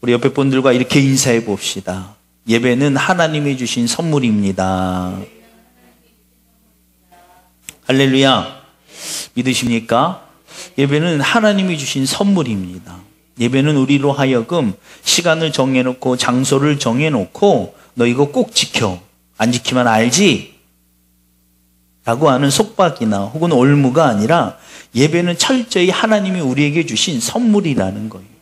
우리 옆에 분들과 이렇게 인사해 봅시다. 예배는 하나님이 주신 선물입니다. 할렐루야. 믿으십니까? 예배는 하나님이 주신 선물입니다. 예배는 우리로 하여금 시간을 정해놓고 장소를 정해놓고 너 이거 꼭 지켜. 안 지키면 알지? 라고 하는 속박이나 혹은 올무가 아니라 예배는 철저히 하나님이 우리에게 주신 선물이라는 거예요.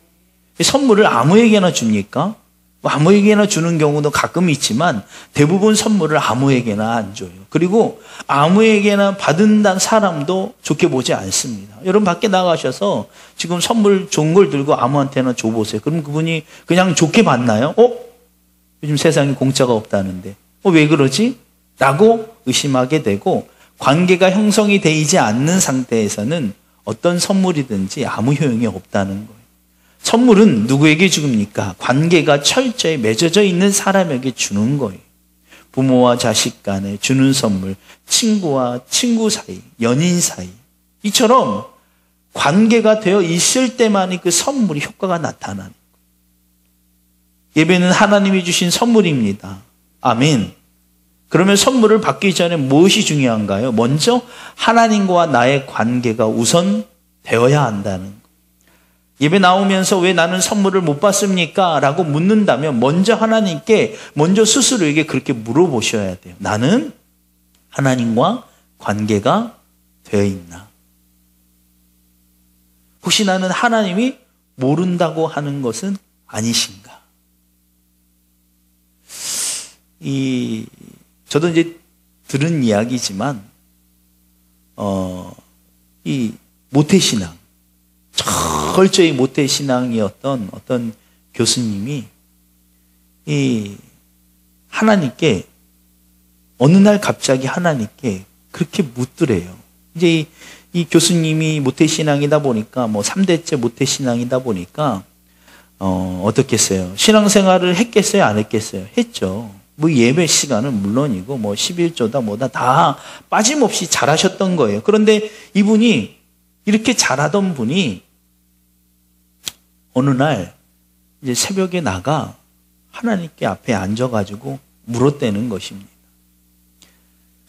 선물을 아무에게나 줍니까? 아무에게나 주는 경우도 가끔 있지만 대부분 선물을 아무에게나 안 줘요. 그리고 아무에게나 받은다는 사람도 좋게 보지 않습니다. 여러분 밖에 나가셔서 지금 선물 좋은 걸 들고 아무한테나 줘보세요. 그럼 그분이 그냥 좋게 받나요? 요즘 세상에 공짜가 없다는데 왜 그러지? 라고 의심하게 되고 관계가 형성이 되지 않는 상태에서는 어떤 선물이든지 아무 효용이 없다는 거예요. 선물은 누구에게 줍니까? 관계가 철저히 맺어져 있는 사람에게 주는 거예요. 부모와 자식 간에 주는 선물, 친구와 친구 사이, 연인 사이. 이처럼 관계가 되어 있을 때만이 그 선물이 효과가 나타나는 거예요. 예배는 하나님이 주신 선물입니다. 아멘. 그러면 선물을 받기 전에 무엇이 중요한가요? 먼저 하나님과 나의 관계가 우선 되어야 한다는 거예요. 예배 나오면서 왜 나는 선물을 못 받습니까? 라고 묻는다면 먼저 하나님께 먼저 스스로에게 그렇게 물어보셔야 돼요. 나는 하나님과 관계가 되어 있나? 혹시 나는 하나님이 모른다고 하는 것은 아니신가? 저도 이제 들은 이야기지만 이 모태신앙, 철저히 모태신앙이었던 어떤 교수님이 이 하나님께 어느 날 갑자기 하나님께 그렇게 묻더래요. 이제 이 교수님이 모태신앙이다 보니까 3대째 모태신앙이다 보니까 어떻겠어요? 신앙생활을 했겠어요? 안 했겠어요? 했죠. 예배 시간은 물론이고 11조다 뭐다 다 빠짐없이 잘하셨던 거예요. 그런데 이분이 이렇게 잘하던 분이 어느 날 이제 새벽에 나가 하나님께 앞에 앉아가지고 물었다는 것입니다.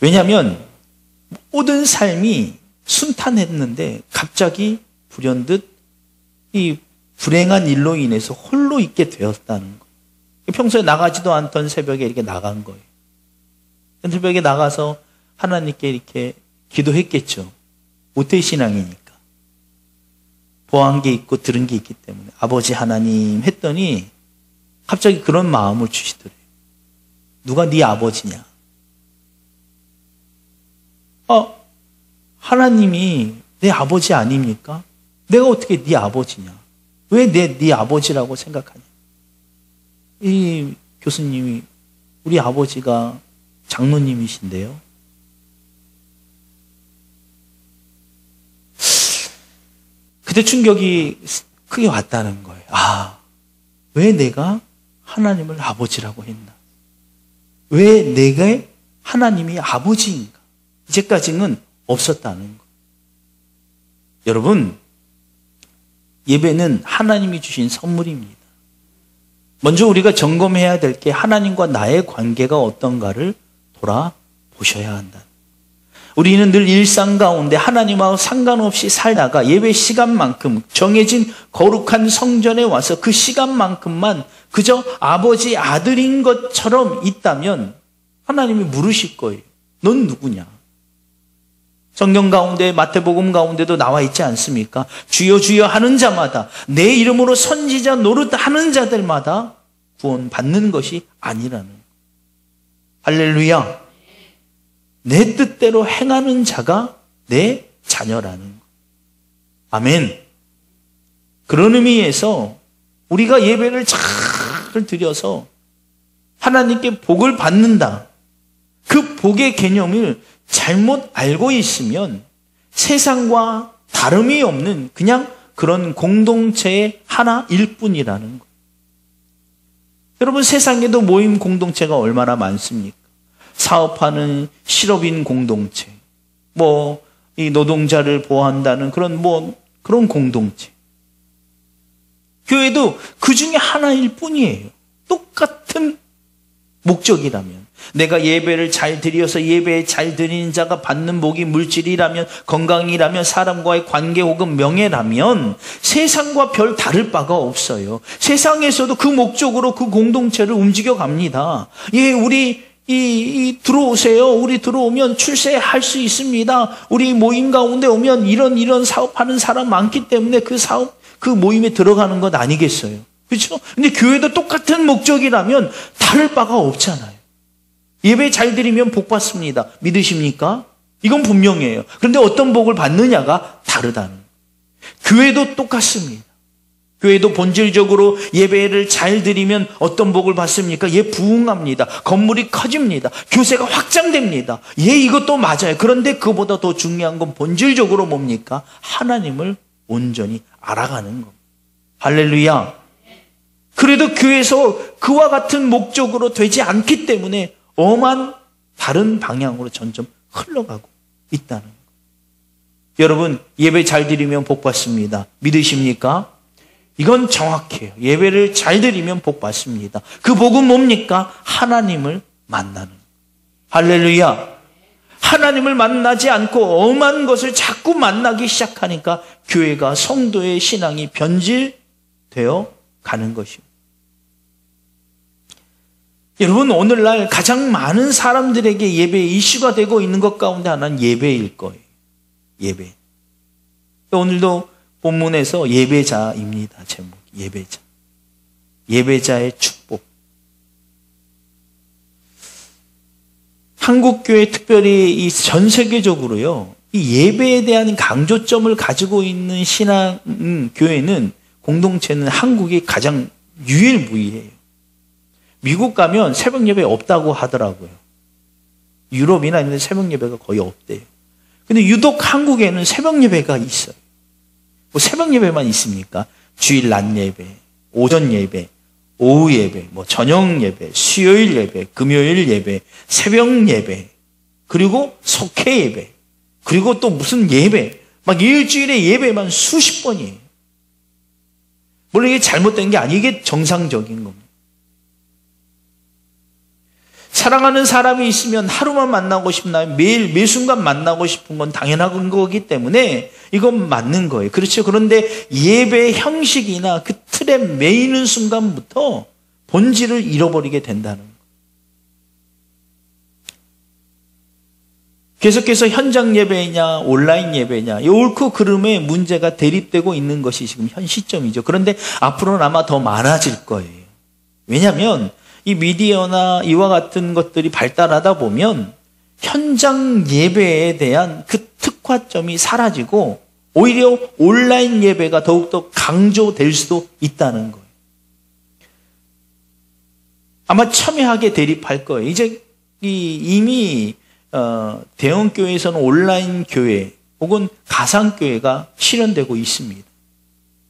왜냐하면 모든 삶이 순탄했는데 갑자기 불현듯 이 불행한 일로 인해서 홀로 있게 되었다는 거예요. 평소에 나가지도 않던 새벽에 이렇게 나간 거예요. 새벽에 나가서 하나님께 이렇게 기도했겠죠. 모태신앙이니까. 보한 게 있고 들은 게 있기 때문에 아버지 하나님 했더니 갑자기 그런 마음을 주시더래요. 누가 네 아버지냐? 하나님이 내 아버지 아닙니까? 내가 어떻게 네 아버지냐? 왜 네 아버지라고 생각하냐? 이 교수님이 우리 아버지가 장로님이신데요. 그때 충격이 크게 왔다는 거예요. 왜 내가 하나님을 아버지라고 했나? 왜 내가 하나님이 아버지인가? 이제까지는 없었다는 거예요. 여러분, 예배는 하나님이 주신 선물입니다. 먼저 우리가 점검해야 될 게 하나님과 나의 관계가 어떤가를 돌아보셔야 한다. 우리는 늘 일상 가운데 하나님하고 상관없이 살다가 예배 시간만큼 정해진 거룩한 성전에 와서 그 시간만큼만 그저 아버지 아들인 것처럼 있다면 하나님이 물으실 거예요. 넌 누구냐? 성경 가운데 마태복음 가운데도 나와 있지 않습니까? 주여 주여 하는 자마다 내 이름으로 선지자 노릇하는 자들마다 구원받는 것이 아니라는 거예요. 할렐루야. 내 뜻대로 행하는 자가 내 자녀라는 거예요. 아멘. 그런 의미에서 우리가 예배를 잘 드려서 하나님께 복을 받는다. 그 복의 개념을 잘못 알고 있으면 세상과 다름이 없는 그냥 그런 공동체의 하나일 뿐이라는 거예요. 여러분, 세상에도 모임 공동체가 얼마나 많습니까? 사업하는 실업인 공동체, 이 노동자를 보호한다는 그런 공동체. 교회도 그 중에 하나일 뿐이에요. 똑같은 목적이라면, 내가 예배를 잘 드려서 예배에 잘 드리는 자가 받는 복이 물질이라면, 건강이라면, 사람과의 관계 혹은 명예라면 세상과 별 다를 바가 없어요. 세상에서도 그 목적으로 그 공동체를 움직여 갑니다. 예, 우리 들어오세요. 우리 들어오면 출세할 수 있습니다. 우리 모임 가운데 오면 이런 사업하는 사람 많기 때문에 그 모임에 들어가는 것 아니겠어요? 그렇죠? 근데 교회도 똑같은 목적이라면 다를 바가 없잖아요. 예배 잘 드리면 복 받습니다. 믿으십니까? 이건 분명해요. 그런데 어떤 복을 받느냐가 다르다는 거예요. 교회도 똑같습니다. 교회도 본질적으로 예배를 잘 드리면 어떤 복을 받습니까? 예, 부흥합니다. 건물이 커집니다. 교세가 확장됩니다. 예, 이것도 맞아요. 그런데 그보다 더 중요한 건 본질적으로 뭡니까? 하나님을 온전히 알아가는 겁니다. 할렐루야. 그래도 교회에서 그와 같은 목적으로 되지 않기 때문에 엄한 다른 방향으로 점점 흘러가고 있다는 거예요. 여러분, 예배 잘 드리면 복 받습니다. 믿으십니까? 이건 정확해요. 예배를 잘 드리면 복 받습니다. 그 복은 뭡니까? 하나님을 만나는 거예요. 할렐루야. 하나님을 만나지 않고 엄한 것을 자꾸 만나기 시작하니까 교회가, 성도의 신앙이 변질되어 가는 것입니다. 여러분, 오늘날 가장 많은 사람들에게 예배의 이슈가 되고 있는 것 가운데 하나는 예배일 거예요. 예배. 오늘도 본문에서 예배자입니다. 제목, 예배자. 예배자의 축복. 한국교회, 특별히 이 전 세계적으로요, 이 예배에 대한 강조점을 가지고 있는 신앙 교회는, 공동체는 한국이 가장 유일무이해요. 미국 가면 새벽 예배 없다고 하더라고요. 유럽이나 이런 데 새벽 예배가 거의 없대요. 근데 유독 한국에는 새벽 예배가 있어요. 뭐 새벽 예배만 있습니까? 주일 낮 예배, 오전 예배, 오후 예배, 뭐 저녁 예배, 수요일 예배, 금요일 예배, 새벽 예배, 그리고 속회 예배, 그리고 또 무슨 예배, 막 일주일에 예배만 수십 번이에요. 물론 이게 잘못된 게 아니에요. 이게 정상적인 겁니다. 사랑하는 사람이 있으면 하루만 만나고 싶나요? 매일, 매 순간 만나고 싶은 건 당연한 거기 때문에 이건 맞는 거예요. 그렇죠. 그런데 예배 형식이나 그 틀에 매이는 순간부터 본질을 잃어버리게 된다는 거예요. 계속해서 현장 예배냐, 온라인 예배냐, 이 옳고 그름의 문제가 대립되고 있는 것이 지금 현 시점이죠. 그런데 앞으로는 아마 더 많아질 거예요. 왜냐하면 이 미디어나 이와 같은 것들이 발달하다 보면 현장 예배에 대한 그 특화점이 사라지고 오히려 온라인 예배가 더욱더 강조될 수도 있다는 거예요. 아마 첨예하게 대립할 거예요. 이제 이미 대형교회에서는 온라인 교회 혹은 가상교회가 실현되고 있습니다.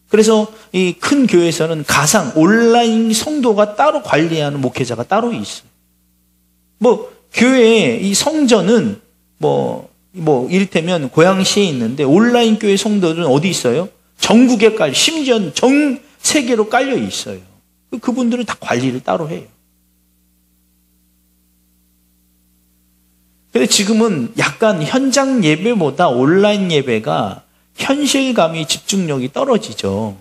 그래서 이 큰 교회에서는 가상, 온라인 성도가 따로 관리하는 목회자가 따로 있어요. 뭐, 교회에 이 성전은 이를테면 고양시에 있는데 온라인 교회 성도들은 어디 있어요? 전국에 심지어 전 세계로 깔려 있어요. 그분들은 다 관리를 따로 해요. 근데 지금은 약간 현장 예배보다 온라인 예배가 현실감이, 집중력이 떨어지죠.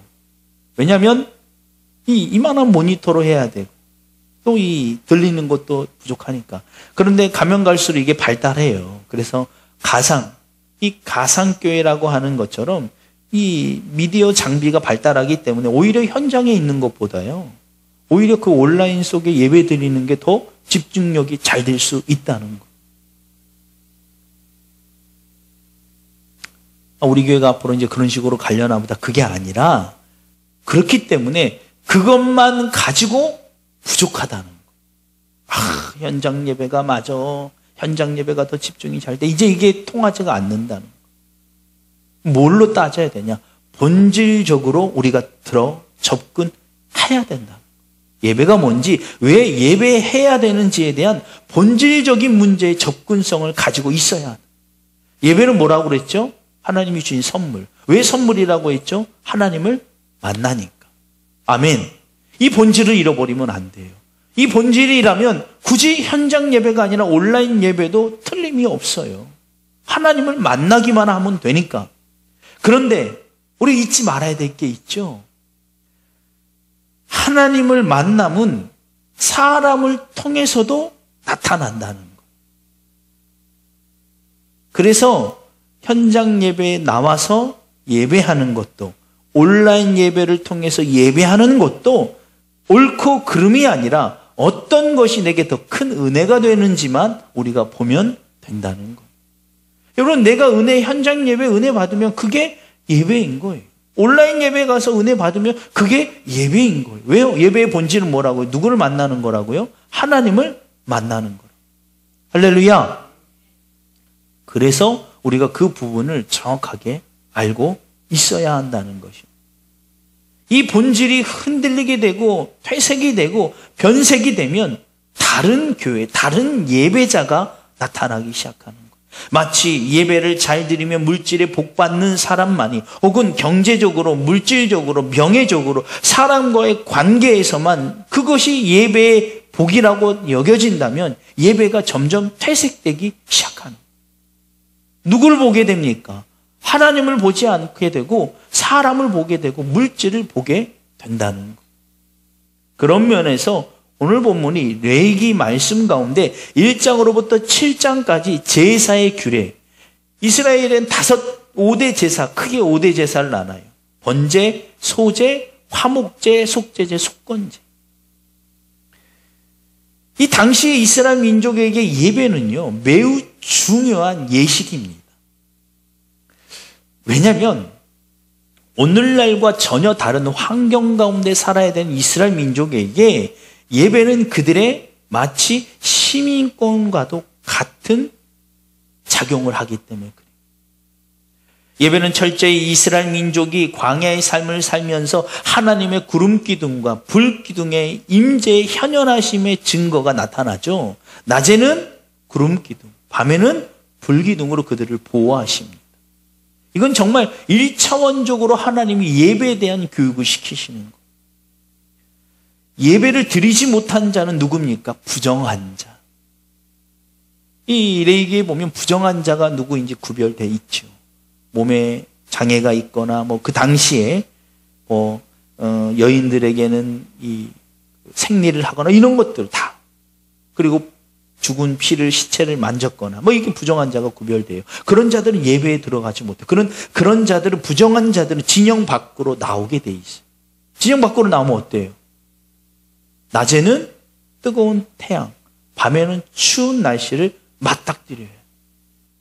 왜냐하면 이만한 모니터로 해야 되고 또 들리는 것도 부족하니까. 그런데 가면 갈수록 이게 발달해요. 그래서 이 가상교회라고 하는 것처럼 이 미디어 장비가 발달하기 때문에 오히려 현장에 있는 것보다요, 오히려 그 온라인 속에 예배 드리는 게 더 집중력이 잘 될 수 있다는 거. 우리 교회가 앞으로 이제 그런 식으로 가려나 보다. 그게 아니라 그렇기 때문에 그것만 가지고 부족하다는 거. 현장 예배가 맞아. 현장 예배가 더 집중이 잘 돼. 이제 이게 통하지가 않는다는 거. 뭘로 따져야 되냐? 본질적으로 우리가 접근해야 된다. 예배가 뭔지, 왜 예배해야 되는지에 대한 본질적인 문제의 접근성을 가지고 있어야 한다. 예배는 뭐라고 그랬죠? 하나님이 주신 선물. 왜 선물이라고 했죠? 하나님을 만나니까. 아멘. 이 본질을 잃어버리면 안 돼요. 이 본질이라면 굳이 현장 예배가 아니라 온라인 예배도 틀림이 없어요. 하나님을 만나기만 하면 되니까. 그런데 우리 잊지 말아야 될 게 있죠. 하나님을 만남은 사람을 통해서도 나타난다는 것. 그래서 현장 예배에 나와서 예배하는 것도, 온라인 예배를 통해서 예배하는 것도 옳고 그름이 아니라 어떤 것이 내게 더 큰 은혜가 되는지만 우리가 보면 된다는 거예요. 여러분, 내가 현장 예배 은혜 받으면 그게 예배인 거예요. 온라인 예배에 가서 은혜 받으면 그게 예배인 거예요. 왜요? 예배의 본질은 뭐라고요? 누구를 만나는 거라고요? 하나님을 만나는 거라고. 할렐루야. 그래서 우리가 그 부분을 정확하게 알고 있어야 한다는 것입니다. 이 본질이 흔들리게 되고 퇴색이 되고 변색이 되면 다른 교회, 다른 예배자가 나타나기 시작하는 거예요. 마치 예배를 잘 드리며 물질에 복받는 사람만이, 혹은 경제적으로, 물질적으로, 명예적으로 사람과의 관계에서만 그것이 예배의 복이라고 여겨진다면 예배가 점점 퇴색되기 시작하는 거예요. 누굴 보게 됩니까? 하나님을 보지 않게 되고 사람을 보게 되고 물질을 보게 된다는 것. 그런 면에서 오늘 본문이 레위기 말씀 가운데 1장으로부터 7장까지 제사의 규례, 이스라엘은 5대 제사, 크게 5대 제사를 나눠요. 번제, 소제, 화목제, 속제제, 속건제. 이 당시 이스라엘 민족에게 예배는요, 매우 중요한 예식입니다. 왜냐하면 오늘날과 전혀 다른 환경 가운데 살아야 되는 이스라엘 민족에게 예배는 그들의 마치 시민권과도 같은 작용을 하기 때문에 그래요. 예배는 철저히 이스라엘 민족이 광야의 삶을 살면서 하나님의 구름 기둥과 불 기둥의 임재의 현현하심의 증거가 나타나죠. 낮에는 구름 기둥, 밤에는 불 기둥으로 그들을 보호하십니다. 이건 정말 1차원적으로 하나님이 예배에 대한 교육을 시키시는 거예요. 예배를 드리지 못한 자는 누굽니까? 부정한 자. 이 레위기에 보면 부정한 자가 누구인지 구별되어 있죠. 몸에 장애가 있거나 그 당시에 여인들에게는 이 생리를 하거나 이런 것들 다, 그리고 죽은 시체를 만졌거나 이게 부정한 자가 구별돼요. 그런 자들은 예배에 들어가지 못해요. 그런 자들은, 부정한 자들은 진영 밖으로 나오게 돼 있어요. 진영 밖으로 나오면 어때요? 낮에는 뜨거운 태양, 밤에는 추운 날씨를 맞닥뜨려요.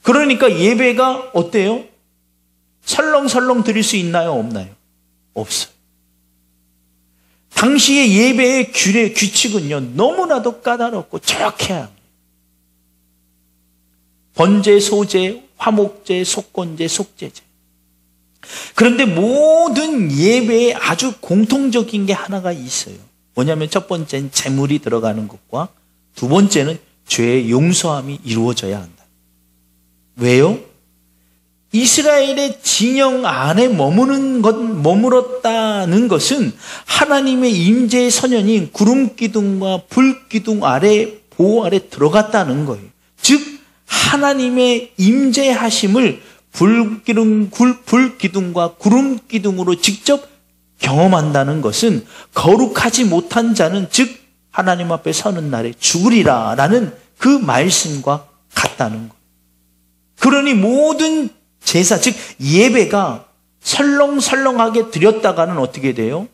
그러니까 예배가 어때요? 설렁설렁 드릴 수 있나요? 없나요? 없어요. 당시의 예배의 규칙은요, 너무나도 까다롭고 정확해야 합니다. 번제, 소제, 화목제, 속건제, 속제제. 그런데 모든 예배에 아주 공통적인 게 하나가 있어요. 뭐냐면 첫 번째는 제물이 들어가는 것과 두 번째는 죄의 용서함이 이루어져야 한다. 왜요? 이스라엘의 진영 안에 머물었다는 것은 하나님의 임재의 선연인 구름 기둥과 불 기둥 아래, 보호 아래 들어갔다는 거예요. 즉 하나님의 임재하심을 불 기둥과 구름 기둥으로 직접 경험한다는 것은 거룩하지 못한 자는, 즉 하나님 앞에 서는 날에 죽으리라 라는 그 말씀과 같다는 것. 그러니 모든 제사, 즉 예배가 설렁설렁하게 드렸다가는 어떻게 돼요?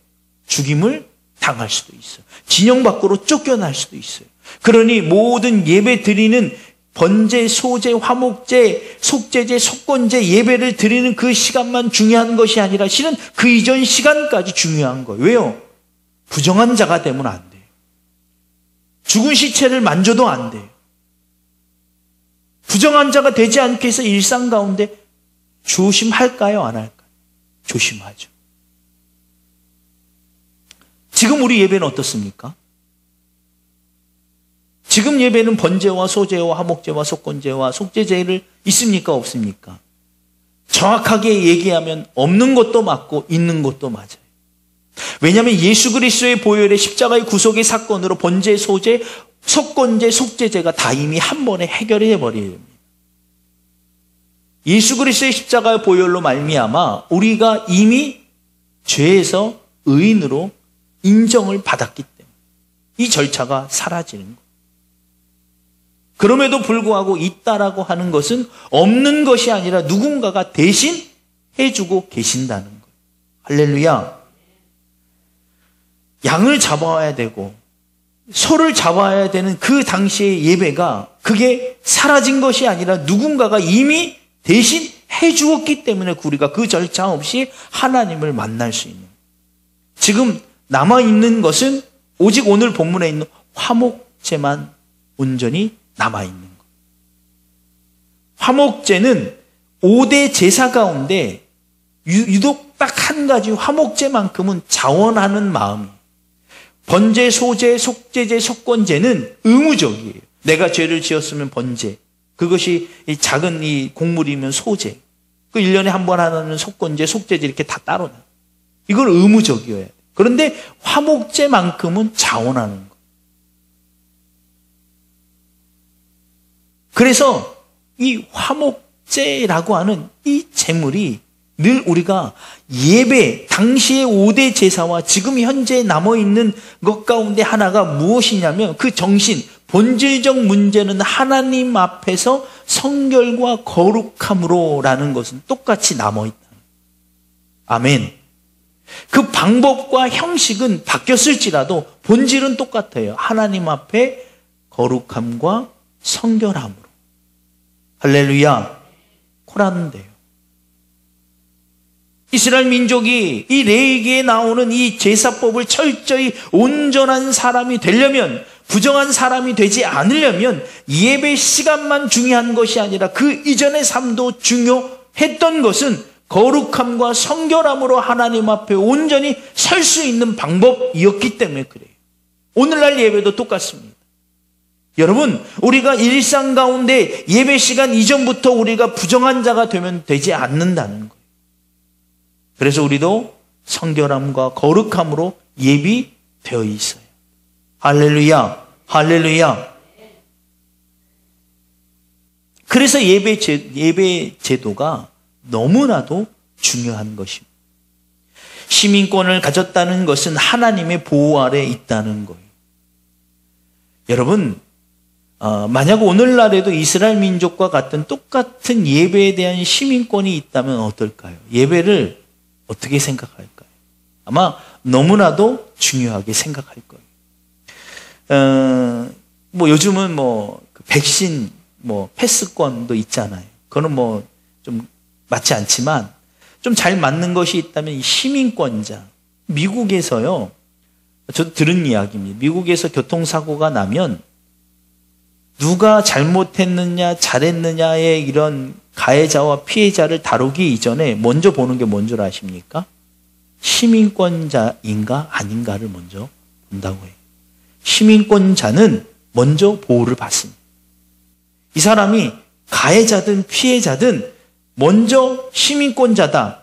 죽임을 당할 수도 있어요. 진영 밖으로 쫓겨날 수도 있어요. 그러니 모든 예배 드리는 번제, 소제, 화목제, 속제제, 속건제 예배를 드리는 그 시간만 중요한 것이 아니라 실은 그 이전 시간까지 중요한 거예요. 왜요? 부정한 자가 되면 안 돼요. 죽은 시체를 만져도 안 돼요. 부정한 자가 되지 않게 해서 일상 가운데 조심할까요? 안 할까요? 조심하죠. 지금 우리 예배는 어떻습니까? 지금 예배는 번제와 소제와 화목제와 속건제와 속제제를 있습니까? 없습니까? 정확하게 얘기하면 없는 것도 맞고 있는 것도 맞아요. 왜냐하면 예수 그리스도의 보혈의 십자가의 구속의 사건으로 번제, 소제, 속건제, 속죄제가 다 이미 한 번에 해결해 버려야 됩니다. 예수 그리스도의 십자가의 보혈로 말미암아 우리가 이미 죄에서 의인으로 인정을 받았기 때문에 이 절차가 사라지는 거예요. 그럼에도 불구하고 있다라고 하는 것은 없는 것이 아니라 누군가가 대신 해주고 계신다는 거예요. 할렐루야. 양을 잡아와야 되고 소를 잡아야 되는 그 당시의 예배가 그게 사라진 것이 아니라 누군가가 이미 대신 해주었기 때문에 우리가 그 절차 없이 하나님을 만날 수 있는, 지금 남아있는 것은 오직 오늘 본문에 있는 화목제만 온전히 남아있는 것. 화목제는 5대 제사 가운데 유독 딱 한 가지 화목제만큼은 자원하는 마음이, 번제, 소제, 속죄제, 속건제는 의무적이에요. 내가 죄를 지었으면 번제, 그것이 이 작은 이 곡물이면 소제, 그 1년에 한 번 하는 속건제, 속죄제 이렇게 다 따로 나. 이건 의무적이어야 돼. 그런데 화목제만큼은 자원하는 거. 그래서 이 화목제라고 하는 이 제물이 늘 우리가 예배, 당시의 5대 제사와 지금 현재 남아있는 것 가운데 하나가 무엇이냐면 그 정신, 본질적 문제는 하나님 앞에서 성결과 거룩함으로라는 것은 똑같이 남아있다. 아멘. 그 방법과 형식은 바뀌었을지라도 본질은 똑같아요. 하나님 앞에 거룩함과 성결함으로. 할렐루야. 코란데요. 이스라엘 민족이 이 레위기에 나오는 이 제사법을 철저히 온전한 사람이 되려면, 부정한 사람이 되지 않으려면 예배 시간만 중요한 것이 아니라 그 이전의 삶도 중요했던 것은 거룩함과 성결함으로 하나님 앞에 온전히 설 수 있는 방법이었기 때문에 그래요. 오늘날 예배도 똑같습니다. 여러분, 우리가 일상 가운데 예배 시간 이전부터 우리가 부정한 자가 되면 되지 않는다는 거예요. 그래서 우리도 성결함과 거룩함으로 예비되어 있어요. 할렐루야, 할렐루야. 그래서 예배 제도가 너무나도 중요한 것입니다. 시민권을 가졌다는 것은 하나님의 보호 아래 있다는 거예요. 여러분, 만약 오늘날에도 이스라엘 민족과 같은 똑같은 예배에 대한 시민권이 있다면 어떨까요? 예배를 어떻게 생각할까요? 아마 너무나도 중요하게 생각할 거예요. 요즘은 백신, 패스권도 있잖아요. 그거는 좀 맞지 않지만 좀 잘 맞는 것이 있다면 이 시민권자. 미국에서요, 저도 들은 이야기입니다. 미국에서 교통사고가 나면 누가 잘못했느냐, 잘했느냐의 이런 가해자와 피해자를 다루기 이전에 먼저 보는 게 뭔 줄 아십니까? 시민권자인가 아닌가를 먼저 본다고 해요. 시민권자는 먼저 보호를 받습니다. 이 사람이 가해자든 피해자든 먼저 시민권자다.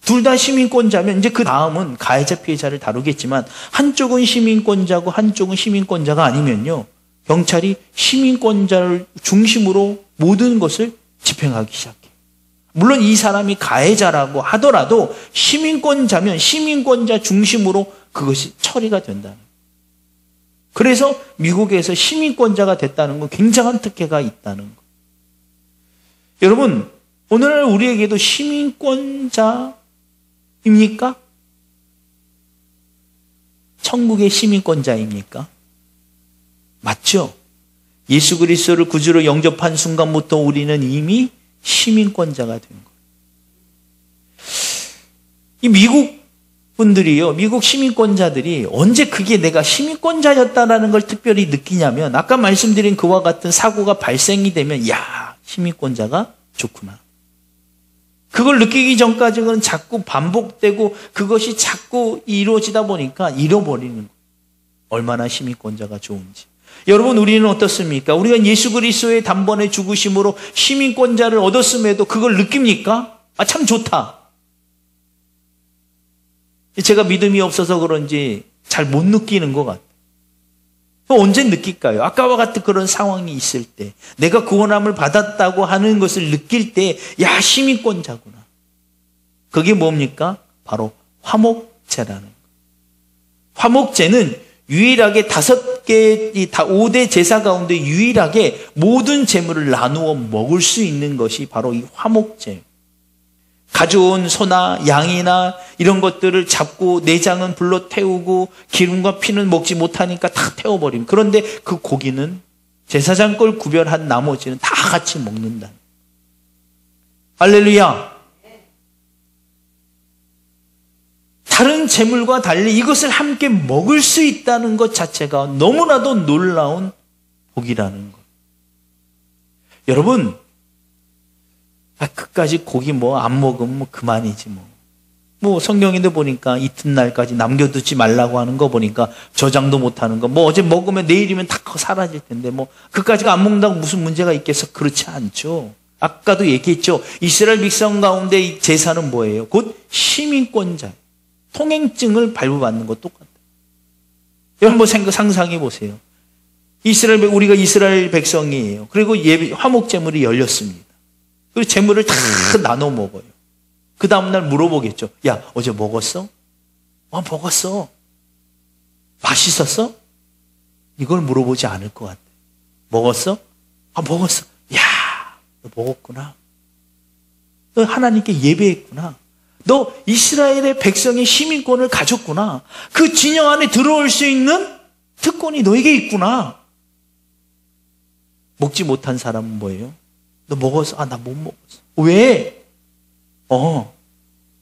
둘 다 시민권자면 이제 그 다음은 가해자 피해자를 다루겠지만 한쪽은 시민권자고 한쪽은 시민권자가 아니면요, 경찰이 시민권자를 중심으로 모든 것을 집행하기 시작해요. 물론 이 사람이 가해자라고 하더라도 시민권자면 시민권자 중심으로 그것이 처리가 된다는 거예요. 그래서 미국에서 시민권자가 됐다는 건 굉장한 특혜가 있다는 거예요. 여러분, 오늘날 우리에게도 시민권자입니까? 천국의 시민권자입니까? 맞죠? 예수 그리스도를 구주로 영접한 순간부터 우리는 이미 시민권자가 된 거예요. 이 미국 분들이요, 미국 시민권자들이 언제 그게 내가 시민권자였다라는 걸 특별히 느끼냐면, 아까 말씀드린 그와 같은 사고가 발생이 되면, 야, 시민권자가 좋구나. 그걸 느끼기 전까지는 자꾸 반복되고 그것이 자꾸 이루어지다 보니까 잃어버리는 거예요. 얼마나 시민권자가 좋은지. 여러분, 우리는 어떻습니까? 우리가 예수 그리스도의 단번에 죽으심으로 시민권자를 얻었음에도 그걸 느낍니까? 참 좋다. 제가 믿음이 없어서 그런지 잘 못 느끼는 것 같아요. 언제 느낄까요? 아까와 같은 그런 상황이 있을 때, 내가 구원함을 받았다고 하는 것을 느낄 때, 야, 시민권자구나. 그게 뭡니까? 바로 화목제라는 거. 화목제는 유일하게 5대 제사 가운데 유일하게 모든 제물을 나누어 먹을 수 있는 것이 바로 이 화목제. 가져온 소나 양이나 이런 것들을 잡고 내장은 불로 태우고 기름과 피는 먹지 못하니까 다 태워버립니다. 그런데 그 고기는 제사장 걸 구별한 나머지는 다 같이 먹는다. 할렐루야. 다른 제물과 달리 이것을 함께 먹을 수 있다는 것 자체가 너무나도 놀라운 복이라는 것. 여러분, 그까지 고기 안 먹으면 그만이지 성경에도 보니까 이튿날까지 남겨두지 말라고 하는 거 보니까 저장도 못하는 거. 어제 먹으면 내일이면 다 사라질 텐데 그까지가 안 먹는다고 무슨 문제가 있겠어? 그렇지 않죠. 아까도 얘기했죠. 이스라엘 백성 가운데 이 제사는 뭐예요? 곧 시민권자. 통행증을 발부받는 것 똑같아요. 여러분 한번 상상해 보세요. 우리가 이스라엘 백성이에요. 그리고 화목 제물이 열렸습니다. 그리고 제물을 다 나눠 먹어요. 그 다음날 물어보겠죠. 야, 어제 먹었어? 먹었어. 맛있었어? 이걸 물어보지 않을 것 같아. 먹었어? 먹었어. 야, 너 먹었구나. 너 하나님께 예배했구나. 너 이스라엘의 백성의 시민권을 가졌구나. 그 진영 안에 들어올 수 있는 특권이 너에게 있구나. 먹지 못한 사람은 뭐예요? 너 먹었어? 나 못 먹었어. 왜?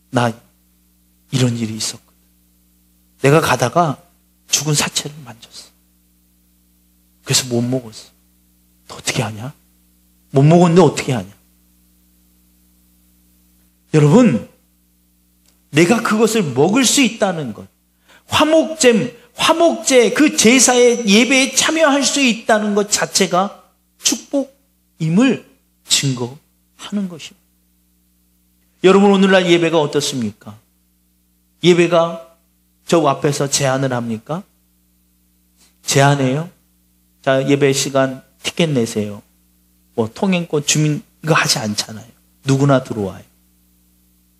나 이런 일이 있었거든. 내가 가다가 죽은 사체를 만졌어. 그래서 못 먹었어. 너 어떻게 하냐? 못 먹었는데 어떻게 하냐? 여러분, 내가 그것을 먹을 수 있다는 것, 화목제 그 제사의 예배에 참여할 수 있다는 것 자체가 축복임을 증거하는 것입니다. 여러분, 오늘날 예배가 어떻습니까? 예배가 저 앞에서 제한을 합니까? 제한해요? 자, 예배 시간 티켓 내세요. 통행권 주민 이거 하지 않잖아요. 누구나 들어와요.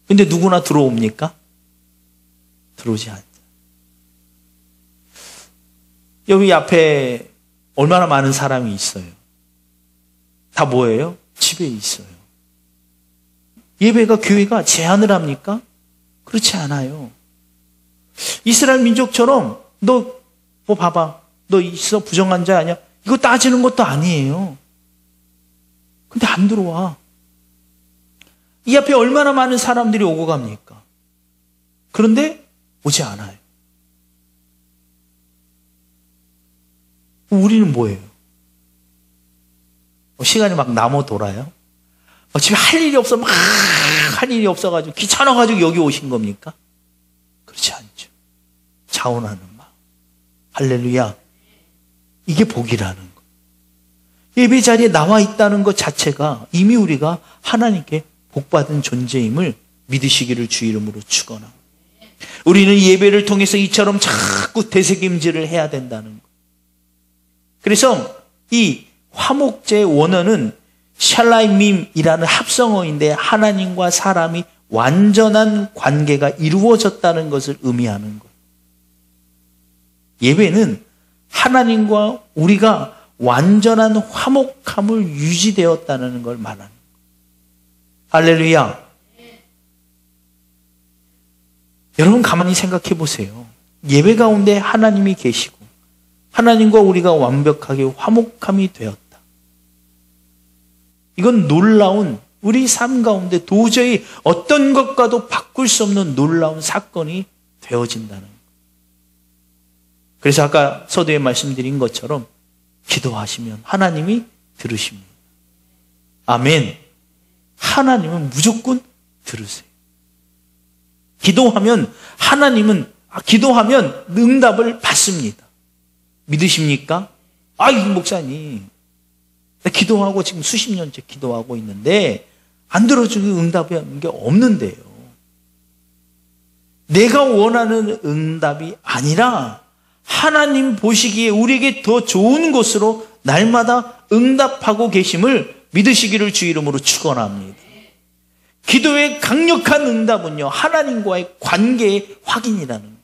근데 누구나 들어옵니까? 들어오지 않죠. 여기 앞에 얼마나 많은 사람이 있어요. 다 뭐예요? 집에 있어요. 예배가, 교회가 제한을 합니까? 그렇지 않아요. 이스라엘 민족처럼 너 봐봐. 너 있어? 부정한 자 아니야? 이거 따지는 것도 아니에요. 근데 안 들어와. 이 앞에 얼마나 많은 사람들이 오고 갑니까? 그런데 오지 않아요. 우리는 뭐예요? 시간이 막 남아 돌아요? 집에 할 일이 없어, 할 일이 없어가지고 귀찮아가지고 여기 오신 겁니까? 그렇지 않죠. 자원하는 마음. 할렐루야. 이게 복이라는 거. 예배 자리에 나와 있다는 것 자체가 이미 우리가 하나님께 복받은 존재임을 믿으시기를 주 이름으로 축원합니다. 우리는 예배를 통해서 이처럼 자꾸 되새김질을 해야 된다는 것. 그래서 이 화목제의 원어는 샬라임임이라는 합성어인데 하나님과 사람이 완전한 관계가 이루어졌다는 것을 의미하는 것. 예배는 하나님과 우리가 완전한 화목함을 유지되었다는 걸 말하는 것. 할렐루야. 여러분 가만히 생각해 보세요. 예배 가운데 하나님이 계시고 하나님과 우리가 완벽하게 화목함이 되었다. 이건 놀라운 우리 삶 가운데 도저히 어떤 것과도 바꿀 수 없는 놀라운 사건이 되어진다는 것. 그래서 아까 서두에 말씀드린 것처럼 기도하시면 하나님이 들으십니다. 아멘. 하나님은 무조건 들으세요. 기도하면 응답을 받습니다. 믿으십니까? 이 목사님, 나 기도하고 지금 수십 년째 기도하고 있는데 안 들어주고 응답이 하는 게 없는데요. 내가 원하는 응답이 아니라 하나님 보시기에 우리에게 더 좋은 것으로 날마다 응답하고 계심을 믿으시기를 주 이름으로 축원합니다. 기도의 강력한 응답은요, 하나님과의 관계의 확인이라는 거.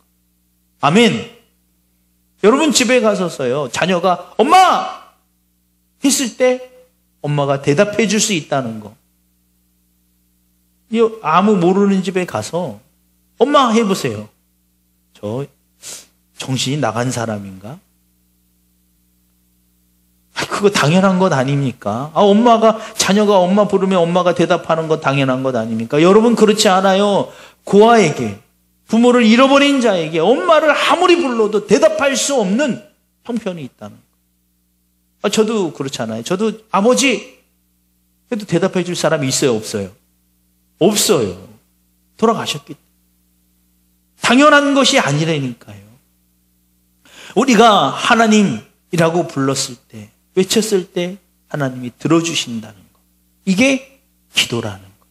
아멘. 여러분 집에 가서서요, 자녀가 엄마! 했을 때 엄마가 대답해 줄 수 있다는 거. 아무 모르는 집에 가서 엄마 해보세요. 저 정신이 나간 사람인가? 그거 당연한 것 아닙니까? 자녀가 엄마 부르면 엄마가 대답하는 거 당연한 것 아닙니까? 여러분 그렇지 않아요. 고아에게, 부모를 잃어버린 자에게 엄마를 아무리 불러도 대답할 수 없는 형편이 있다는 거. 저도 그렇잖아요. 저도 아버지 해도 대답해 줄 사람이 있어요, 없어요? 없어요. 돌아가셨기 때문에. 당연한 것이 아니라니까요. 우리가 하나님이라고 불렀을 때, 외쳤을 때 하나님이 들어주신다는 것. 이게 기도라는 것.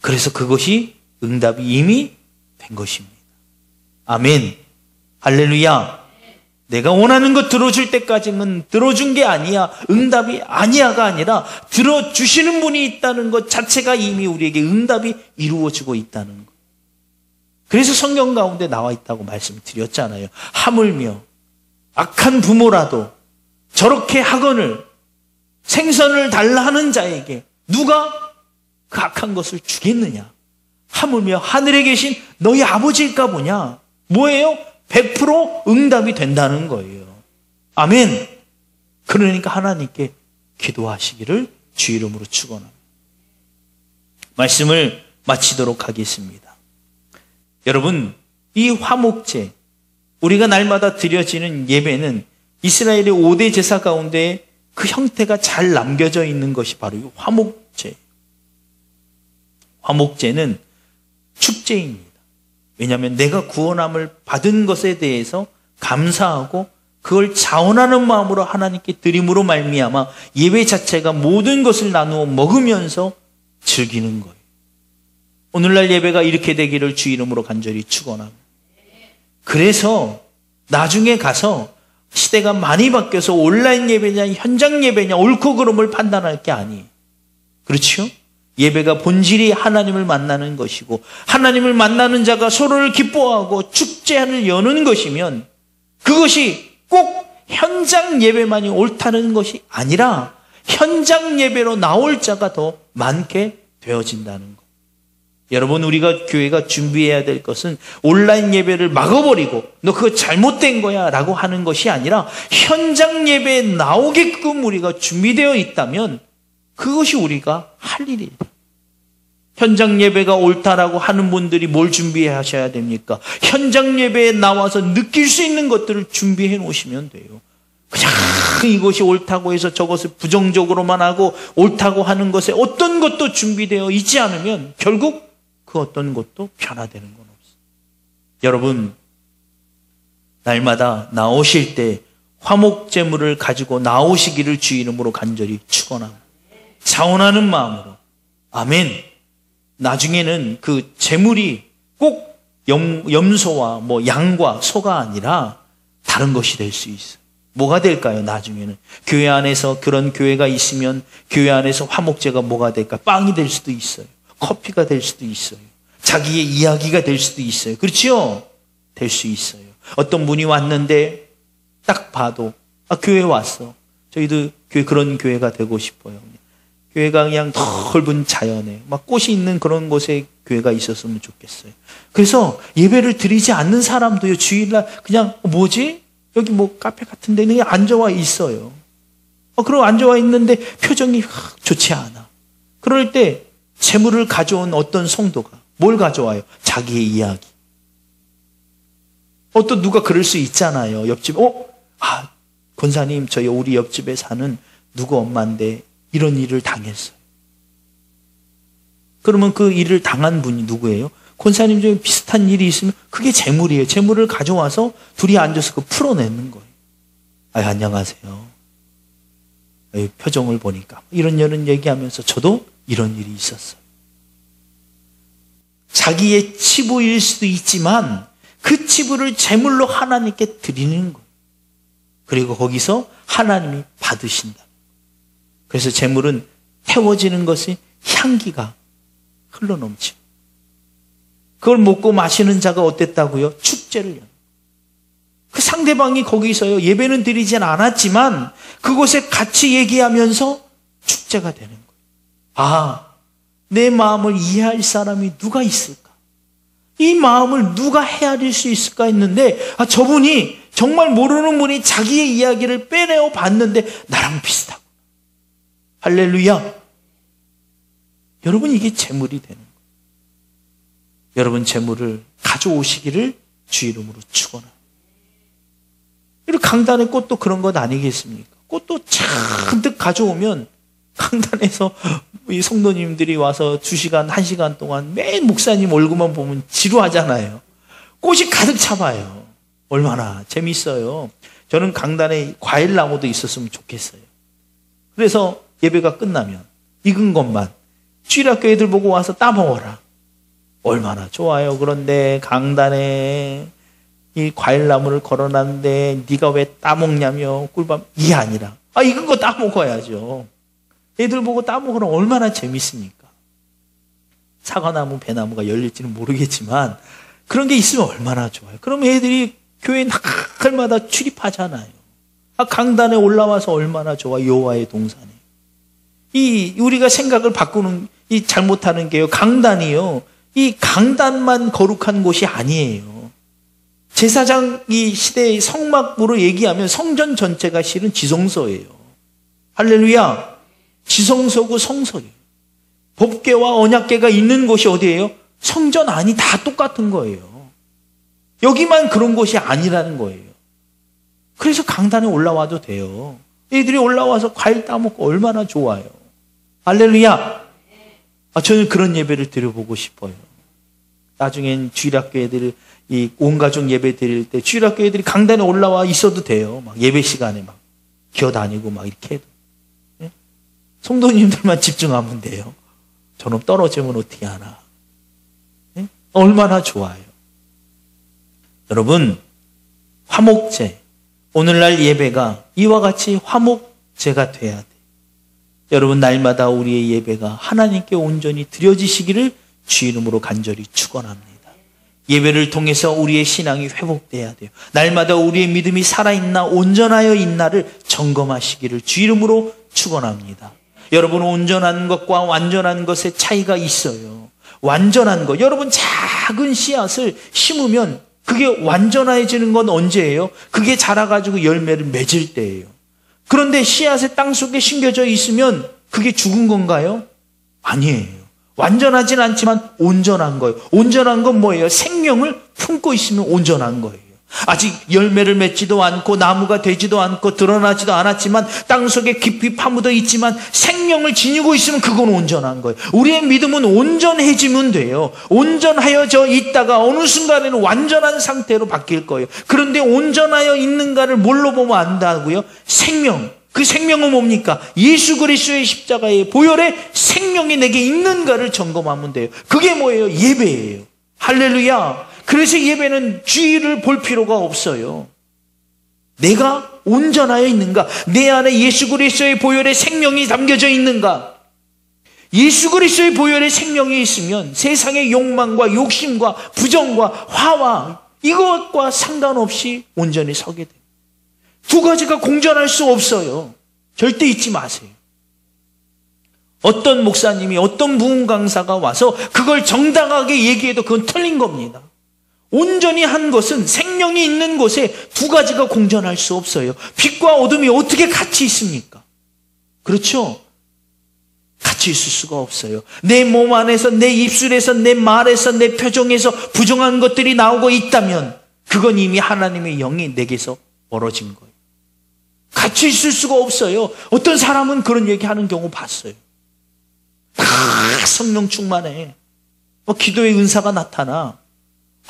그래서 그것이 응답이 이미 된 것입니다. 아멘. 할렐루야. 내가 원하는 것 들어줄 때까지는 들어준 게 아니야, 응답이 아니야가 아니라 들어주시는 분이 있다는 것 자체가 이미 우리에게 응답이 이루어지고 있다는 것. 그래서 성경 가운데 나와 있다고 말씀을 드렸잖아요. 하물며 악한 부모라도 저렇게 하거늘 생선을 달라 하는 자에게 누가 그 악한 것을 주겠느냐? 하물며 하늘에 계신 너희 아버지일까 보냐? 뭐예요? 100% 응답이 된다는 거예요. 아멘. 그러니까 하나님께 기도하시기를 주 이름으로 축원합니다. 말씀을 마치도록 하겠습니다. 여러분, 이 화목제, 우리가 날마다 드려지는 예배는 이스라엘의 5대 제사 가운데 그 형태가 잘 남겨져 있는 것이 바로 이 화목제. 화목제는 축제입니다. 왜냐하면 내가 구원함을 받은 것에 대해서 감사하고 그걸 자원하는 마음으로 하나님께 드림으로 말미암아 예배 자체가 모든 것을 나누어 먹으면서 즐기는 거예요. 오늘날 예배가 이렇게 되기를 주 이름으로 간절히 축원합니다. 그래서 나중에 가서 시대가 많이 바뀌어서 온라인 예배냐 현장 예배냐 옳고 그름을 판단할 게 아니에요. 그렇죠? 예배가 본질이 하나님을 만나는 것이고 하나님을 만나는 자가 서로를 기뻐하고 축제를 여는 것이면 그것이 꼭 현장 예배만이 옳다는 것이 아니라 현장 예배로 나올 자가 더 많게 되어진다는 것. 여러분, 우리가 교회가 준비해야 될 것은 온라인 예배를 막아버리고 너 그거 잘못된 거야 라고 하는 것이 아니라 현장 예배에 나오게끔 우리가 준비되어 있다면 그것이 우리가 할 일이에요. 현장 예배가 옳다라고 하는 분들이 뭘 준비하셔야 됩니까? 현장 예배에 나와서 느낄 수 있는 것들을 준비해 놓으시면 돼요. 그냥 이것이 옳다고 해서 저것을 부정적으로만 하고 옳다고 하는 것에 어떤 것도 준비되어 있지 않으면 결국 그 어떤 것도 변화되는 건 없어요. 여러분, 날마다 나오실 때 화목제물을 가지고 나오시기를 주 이름으로 간절히 축원합니다. 자원하는 마음으로. 아멘. 나중에는 그 제물이 꼭 염소와 양과 소가 아니라 다른 것이 될 수 있어요. 뭐가 될까요? 나중에는 교회 안에서 그런 교회가 있으면 교회 안에서 화목제가 뭐가 될까? 빵이 될 수도 있어요. 커피가 될 수도 있어요. 자기의 이야기가 될 수도 있어요. 그렇죠? 될 수 있어요. 어떤 분이 왔는데 딱 봐도 교회 왔어. 저희도 그런 교회가 되고 싶어요. 교회가 그냥 넓은 자연에 막 꽃이 있는 그런 곳에 교회가 있었으면 좋겠어요. 그래서 예배를 드리지 않는 사람도요, 주일날 그냥 뭐지? 여기 카페 같은 데 그냥 앉아와 있어요. 그러고 앉아와 있는데 표정이 좋지 않아. 그럴 때 재물을 가져온 어떤 성도가 뭘 가져와요? 자기의 이야기. 또 누가 그럴 수 있잖아요. 옆집, 권사님, 우리 옆집에 사는 누구 엄마인데 이런 일을 당했어요. 그러면 그 일을 당한 분이 누구예요? 권사님 중에 비슷한 일이 있으면 그게 재물이에요. 재물을 가져와서 둘이 앉아서 풀어내는 거예요. 안녕하세요. 표정을 보니까 이런 얘기하면서 저도 이런 일이 있었어요. 자기의 치부일 수도 있지만 그 치부를 제물로 하나님께 드리는 거예요. 그리고 거기서 하나님이 받으신다. 그래서 제물은 태워지는 것이 향기가 흘러넘치고, 그걸 먹고 마시는 자가 어땠다고요? 축제를 연. 그 상대방이 거기서요, 예배는 드리진 않았지만 그곳에 같이 얘기하면서 축제가 되는 거예요. 아, 내 마음을 이해할 사람이 누가 있을까? 이 마음을 누가 헤아릴 수 있을까 했는데, 아, 저분이 정말 모르는 분이 자기의 이야기를 빼내어 봤는데 나랑 비슷하고. 할렐루야. 여러분, 이게 제물이 되는 거예요. 여러분, 제물을 가져오시기를 주 이름으로 축원합니다. 이렇게 강단의 꽃도 그런 것 아니겠습니까? 꽃도 잔뜩 가져오면 강단에서 이 성도님들이 와서 2시간, 1시간 동안 매일 목사님 얼굴만 보면 지루하잖아요. 꽃이 가득 차봐요. 얼마나 재밌어요. 저는 강단에 과일나무도 있었으면 좋겠어요. 그래서 예배가 끝나면 익은 것만 주일학교 애들 보고 와서 따먹어라. 얼마나 좋아요. 그런데 강단에 이 과일나무를 걸어놨는데 네가 왜 따먹냐며 꿀밤, 이게 아니라, 아, 익은 거 따먹어야죠. 애들 보고 따먹으면 얼마나 재밌습니까? 사과나무, 배나무가 열릴지는 모르겠지만 그런 게 있으면 얼마나 좋아요. 그럼 애들이 교회 날마다 출입하잖아요. 아, 강단에 올라와서 얼마나 좋아. 여호와의 동산에. 이 우리가 생각을 바꾸는, 이 잘못하는 게요, 강단이요, 이 강단만 거룩한 곳이 아니에요. 제사장 이 시대의 성막으로 얘기하면 성전 전체가 실은 지성소예요. 할렐루야. 지성소고 성소예요. 법궤와 언약궤가 있는 곳이 어디예요? 성전 안이 다 똑같은 거예요. 여기만 그런 곳이 아니라는 거예요. 그래서 강단에 올라와도 돼요. 애들이 올라와서 과일 따먹고 얼마나 좋아요. 할렐루야. 아, 저는 그런 예배를 드려보고 싶어요. 나중엔 주일학교 애들 이 온가족 예배 드릴 때 주일학교 애들이 강단에 올라와 있어도 돼요. 막 예배 시간에 막 기어다니고 막 이렇게 해도. 예? 성도님들만 집중하면 돼요. 저놈 떨어지면 어떻게 하나. 예? 얼마나 좋아요. 여러분, 화목제, 오늘날 예배가 이와 같이 화목제가 돼야 돼요. 여러분, 날마다 우리의 예배가 하나님께 온전히 드려지시기를 주 이름으로 간절히 축원합니다. 예배를 통해서 우리의 신앙이 회복돼야 돼요. 날마다 우리의 믿음이 살아있나 온전하여 있나를 점검하시기를 주 이름으로 축원합니다. 여러분, 온전한 것과 완전한 것의 차이가 있어요. 완전한 것, 여러분 작은 씨앗을 심으면 그게 완전해지는 건 언제예요? 그게 자라가지고 열매를 맺을 때예요. 그런데 씨앗의 땅속에 심겨져 있으면 그게 죽은 건가요? 아니에요. 완전하진 않지만 온전한 거예요. 온전한 건 뭐예요? 생명을 품고 있으면 온전한 거예요. 아직 열매를 맺지도 않고 나무가 되지도 않고 드러나지도 않았지만 땅속에 깊이 파묻어 있지만 생명을 지니고 있으면 그건 온전한 거예요. 우리의 믿음은 온전해지면 돼요. 온전하여져 있다가 어느 순간에는 완전한 상태로 바뀔 거예요. 그런데 온전하여 있는가를 뭘로 보면 안다고요? 생명. 그 생명은 뭡니까? 예수 그리스도의 십자가의 보혈에 생명이 내게 있는가를 점검하면 돼요. 그게 뭐예요? 예배예요. 할렐루야. 그래서 예배는 주의를 볼 필요가 없어요. 내가 온전하여 있는가? 내 안에 예수 그리스도의 보혈에 생명이 담겨져 있는가? 예수 그리스도의 보혈에 생명이 있으면 세상의 욕망과 욕심과 부정과 화와 이것과 상관없이 온전히 서게 돼요. 두 가지가 공존할 수 없어요. 절대 잊지 마세요. 어떤 목사님이 어떤 부흥 강사가 와서 그걸 정당하게 얘기해도 그건 틀린 겁니다. 온전히 한 것은 생명이 있는 곳에 두 가지가 공존할 수 없어요. 빛과 어둠이 어떻게 같이 있습니까? 그렇죠? 같이 있을 수가 없어요. 내 몸 안에서, 내 입술에서, 내 말에서, 내 표정에서 부정한 것들이 나오고 있다면 그건 이미 하나님의 영이 내게서 멀어진 거예요. 같이 있을 수가 없어요. 어떤 사람은 그런 얘기하는 경우 봤어요. 성령 충만해. 기도의 은사가 나타나.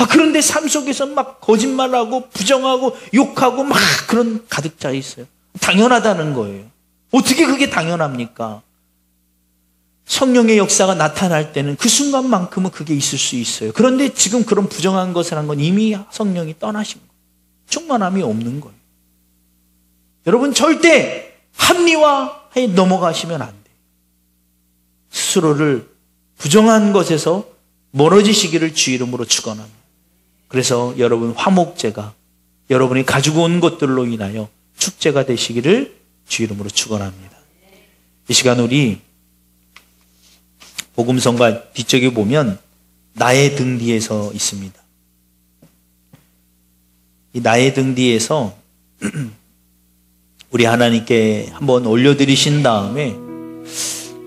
그런데 삶 속에서 막 거짓말하고 부정하고 욕하고 막 그런 가득 차 있어요. 당연하다는 거예요. 어떻게 그게 당연합니까? 성령의 역사가 나타날 때는 그 순간만큼은 그게 있을 수 있어요. 그런데 지금 그런 부정한 것을 한 건 이미 성령이 떠나신 거예요. 충만함이 없는 거예요. 여러분 절대 합리화에 넘어가시면 안 돼요. 스스로를 부정한 것에서 멀어지시기를 주 이름으로 축원합니다. 그래서 여러분 화목제가 여러분이 가지고 온 것들로 인하여 축제가 되시기를 주 이름으로 축원합니다. 이 시간 우리 복음성가 뒤쪽에 보면 나의 등 뒤에서 있습니다. 이 나의 등 뒤에서 우리 하나님께 한번 올려드리신 다음에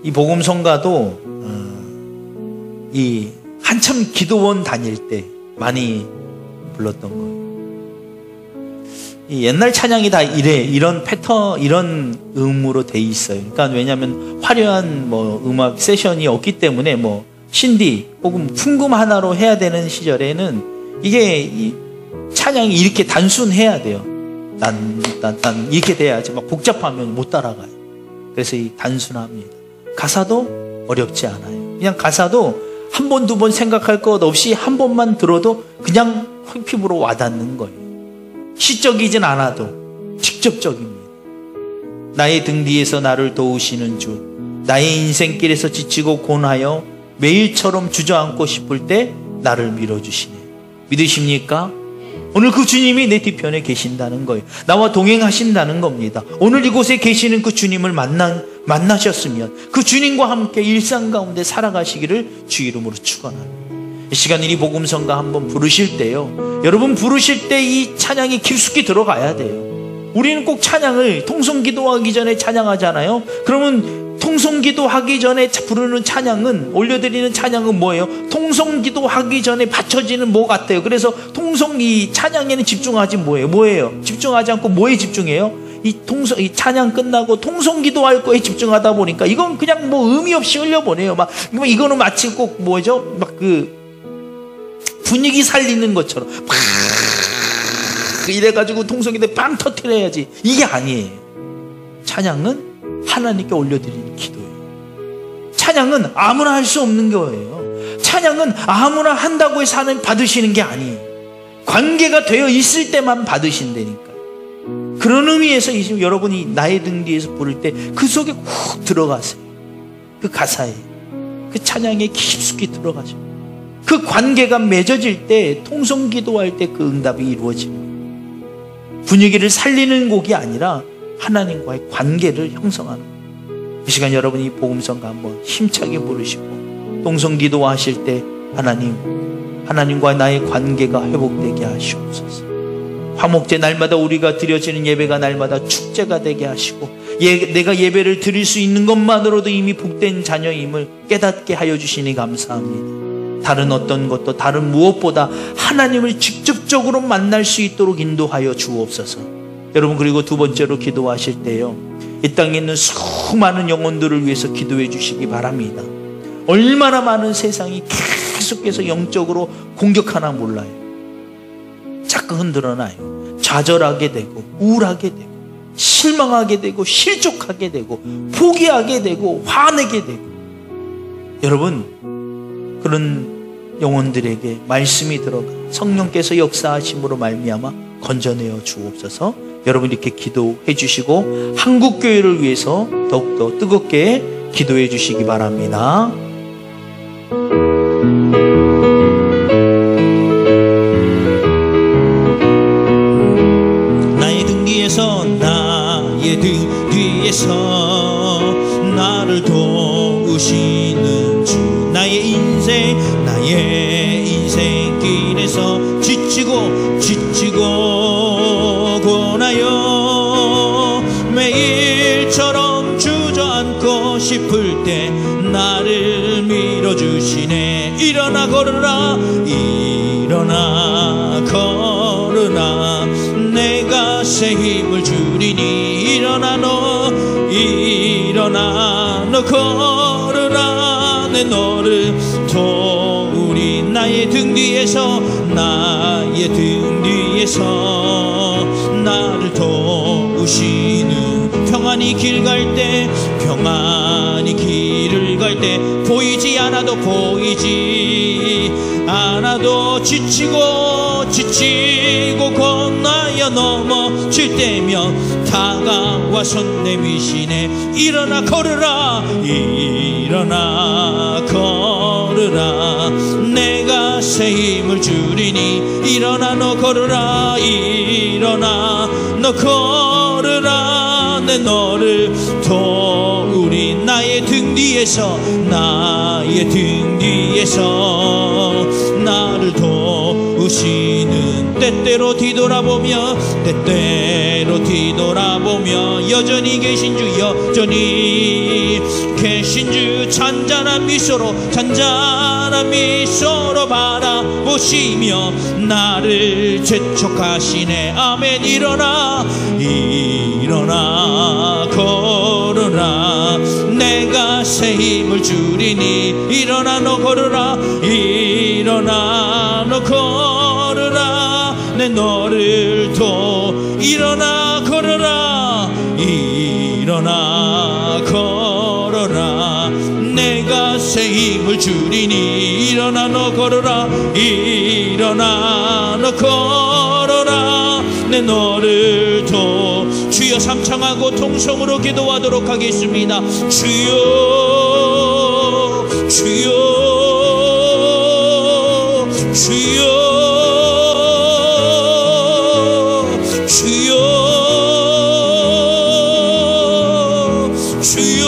이 복음성가도 이 한참 기도원 다닐 때 많이 불렀던 거예요. 이 옛날 찬양이 다 이런 패턴, 이런 음으로 돼 있어요. 그러니까 왜냐하면 화려한 음악 세션이 없기 때문에 신디 혹은 풍금 하나로 해야 되는 시절에는 이게 이 찬양이 이렇게 단순해야 돼요. 난 이렇게 돼야지 막 복잡하면 못 따라가요. 그래서 이 단순합니다. 가사도 어렵지 않아요. 그냥 가사도 한 번, 두 번 생각할 것 없이 한 번만 들어도 그냥 피부로 와닿는 거예요. 시적이진 않아도 직접적입니다. 나의 등 뒤에서 나를 도우시는 주, 나의 인생길에서 지치고 곤하여 매일처럼 주저앉고 싶을 때 나를 밀어주시네. 믿으십니까? 오늘 그 주님이 내 뒤편에 계신다는 거예요. 나와 동행하신다는 겁니다. 오늘 이곳에 계시는 그 주님을 만나셨으면 그 주님과 함께 일상 가운데 살아가시기를 주 이름으로 축원합니다. 이 시간 이 복음성가 한번 부르실 때요, 여러분 부르실 때 이 찬양이 깊숙이 들어가야 돼요. 우리는 꼭 찬양을 통성기도하기 전에 찬양하잖아요. 그러면 통성기도하기 전에 부르는 찬양은, 올려드리는 찬양은 뭐예요? 통성기도하기 전에 바쳐지는 뭐 같아요? 그래서 이 찬양에는 집중하지 뭐예요? 집중하지 않고 뭐에 집중해요? 이 찬양 끝나고 통성기도할 거에 집중하다 보니까 이건 그냥 의미 없이 흘려보내요. 이거는 마치 꼭 분위기 살리는 것처럼 막 이래가지고 통성기도 빵 터뜨려야지, 이게 아니에요. 찬양은 하나님께 올려드리는 기도예요. 찬양은 아무나 할 수 없는 거예요. 찬양은 아무나 한다고 해서 하나님 받으시는 게 아니에요. 관계가 되어 있을 때만 받으신다니까. 그런 의미에서 지금 여러분이 나의 등 뒤에서 부를 때 그 속에 훅 들어가세요. 그 가사에, 그 찬양에 깊숙이 들어가죠. 그 관계가 맺어질 때, 통성기도할 때 그 응답이 이루어집니다. 분위기를 살리는 곡이 아니라 하나님과의 관계를 형성하는 거예요. 이 시간 여러분이 복음성가 한번 힘차게 부르시고 통성기도 하실 때 하나님과 나의 관계가 회복되게 하시옵소서. 화목제 날마다 우리가 드려지는 예배가 날마다 축제가 되게 하시고, 내가 예배를 드릴 수 있는 것만으로도 이미 복된 자녀임을 깨닫게 하여 주시니 감사합니다. 다른 어떤 것도 다른 무엇보다 하나님을 직접적으로 만날 수 있도록 인도하여 주옵소서. 여러분, 그리고 두 번째로 기도하실 때요, 이 땅에 있는 수많은 영혼들을 위해서 기도해 주시기 바랍니다. 얼마나 많은 세상이 계속해서 영적으로 공격하나 몰라요. 자꾸 흔들어놔요. 좌절하게 되고 우울하게 되고 실망하게 되고 실족하게 되고 포기하게 되고 화내게 되고. 여러분, 그런 영혼들에게 말씀이 들어가 성령께서 역사하심으로 말미암아 건져내어 주옵소서. 여러분 이렇게 기도해 주시고 한국교회를 위해서 더욱더 뜨겁게 기도해 주시기 바랍니다. 나의 등 뒤에서 나를 도우시는 주, 나의 인생길에서 지치고 고나여 매일처럼 주저앉고 싶을 때 나를 밀어주시네. 일어나 걸으라 내가 새 힘을 주리니. 일어나 너 걸으라 내 너를 도우리. 나의 등 뒤에서 나를 도우시는 평화 평안히 길 갈 때, 평안히 길을 갈 때 보이지 않아도 보이지 않아도 지치고 건너야 넘어질 때면 다가와 손 내미시네. 일어나 걸으라, 일어나 걸으라, 내가 새 힘을 주리니. 일어나 너 걸으라, 일어나 너 걸으라, 내 너를 도우리. 나의 등 뒤에서, 나의 등 뒤에서 나를 도우시는. 때때로 뒤돌아보며, 때때로 뒤돌아보며 여전히 계신 주, 여전히 계신 주. 잔잔한 미소로, 잔잔한 미소로 바라보시며 나를 재촉하시네. 아멘. 일어나, 일어나 걸으라, 내가 새 힘을 주리니. 일어나 너 걸으라, 일어나 너 걸으라, 내 너를 일어나 걸어라, 일어나 걸어라, 내가 새 힘을 주리니. 일어나 너 걸어라, 일어나 너 걸어라, 내 너를 주여. 삼창하고 통성으로 기도하도록 하겠습니다. 주여, 주여, 주여, 주여, 주여.